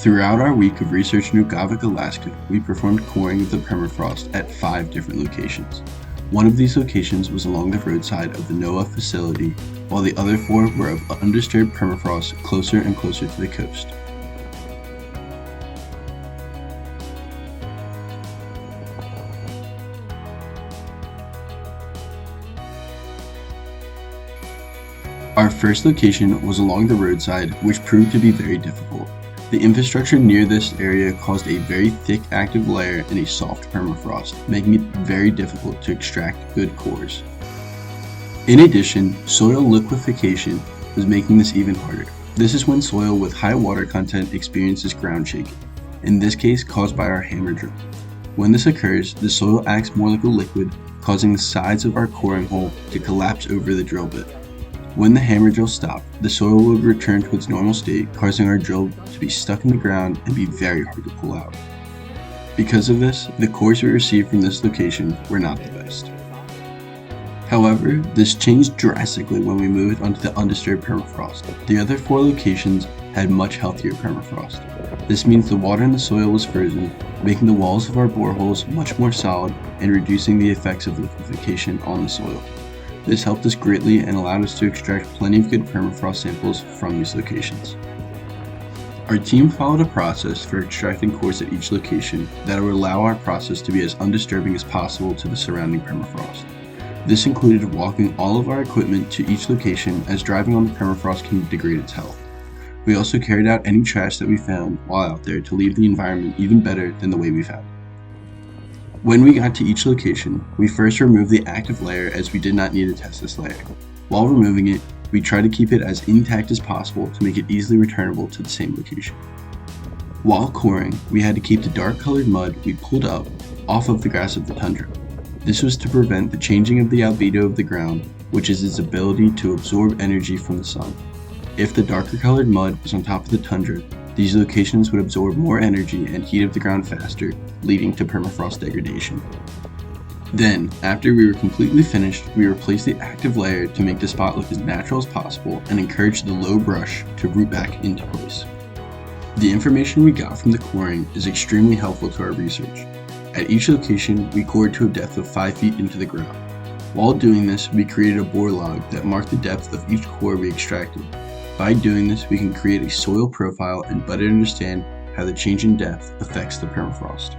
Throughout our week of research in Utqiagvik, Alaska, we performed coring of the permafrost at 5 different locations. One of these locations was along the roadside of the NOAA facility, while the other 4 were of undisturbed permafrost closer and closer to the coast. Our first location was along the roadside, which proved to be very difficult. The infrastructure near this area caused a very thick active layer and a soft permafrost, making it very difficult to extract good cores. In addition, soil liquefaction was making this even harder. This is when soil with high water content experiences ground shaking, in this case caused by our hammer drill. When this occurs, the soil acts more like a liquid, causing the sides of our coring hole to collapse over the drill bit. When the hammer drill stopped, the soil would return to its normal state, causing our drill to be stuck in the ground and be very hard to pull out. Because of this, the cores we received from this location were not the best. However, this changed drastically when we moved onto the undisturbed permafrost. The other 4 locations had much healthier permafrost. This means the water in the soil was frozen, making the walls of our boreholes much more solid and reducing the effects of liquefaction on the soil. This helped us greatly and allowed us to extract plenty of good permafrost samples from these locations. Our team followed a process for extracting cores at each location that would allow our process to be as undisturbing as possible to the surrounding permafrost. This included walking all of our equipment to each location, as driving on the permafrost can degrade its health. We also carried out any trash that we found while out there to leave the environment even better than the way we found it. When we got to each location, we first removed the active layer, as we did not need to test this layer. While removing it, we tried to keep it as intact as possible to make it easily returnable to the same location. While coring, we had to keep the dark colored mud we pulled up off of the grass of the tundra. This was to prevent the changing of the albedo of the ground, which is its ability to absorb energy from the sun. If the darker colored mud was on top of the tundra, these locations would absorb more energy and heat up the ground faster, leading to permafrost degradation. Then, after we were completely finished, we replaced the active layer to make the spot look as natural as possible and encourage the low brush to root back into place. The information we got from the coring is extremely helpful to our research. At each location, we cored to a depth of 5 feet into the ground. While doing this, we created a bore log that marked the depth of each core we extracted. By doing this, we can create a soil profile and better understand how the change in depth affects the permafrost.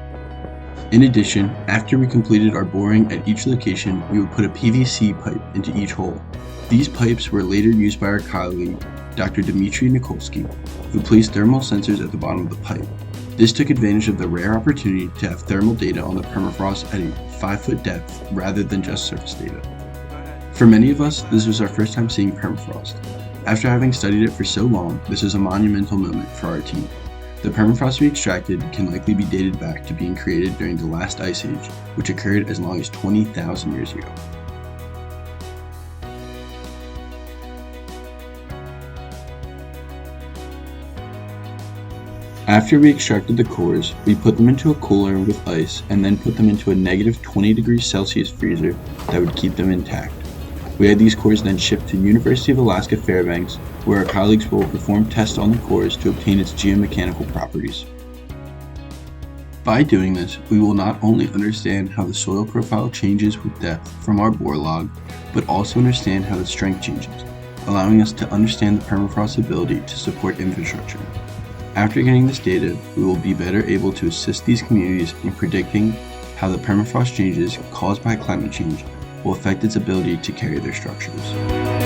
In addition, after we completed our boring at each location, we would put a PVC pipe into each hole. These pipes were later used by our colleague, Dr. Dmitry Nikolsky, who placed thermal sensors at the bottom of the pipe. This took advantage of the rare opportunity to have thermal data on the permafrost at a 5-foot depth rather than just surface data. For many of us, this was our first time seeing permafrost. After having studied it for so long, this is a monumental moment for our team. The permafrost we extracted can likely be dated back to being created during the last ice age, which occurred as long as 20,000 years ago. After we extracted the cores, we put them into a cooler with ice and then put them into a negative 20 degrees Celsius freezer that would keep them intact. We had these cores then shipped to University of Alaska Fairbanks, where our colleagues will perform tests on the cores to obtain its geomechanical properties. By doing this, we will not only understand how the soil profile changes with depth from our bore log, but also understand how the strength changes, allowing us to understand the permafrost's ability to support infrastructure. After getting this data, we will be better able to assist these communities in predicting how the permafrost changes caused by climate change will affect its ability to carry their structures.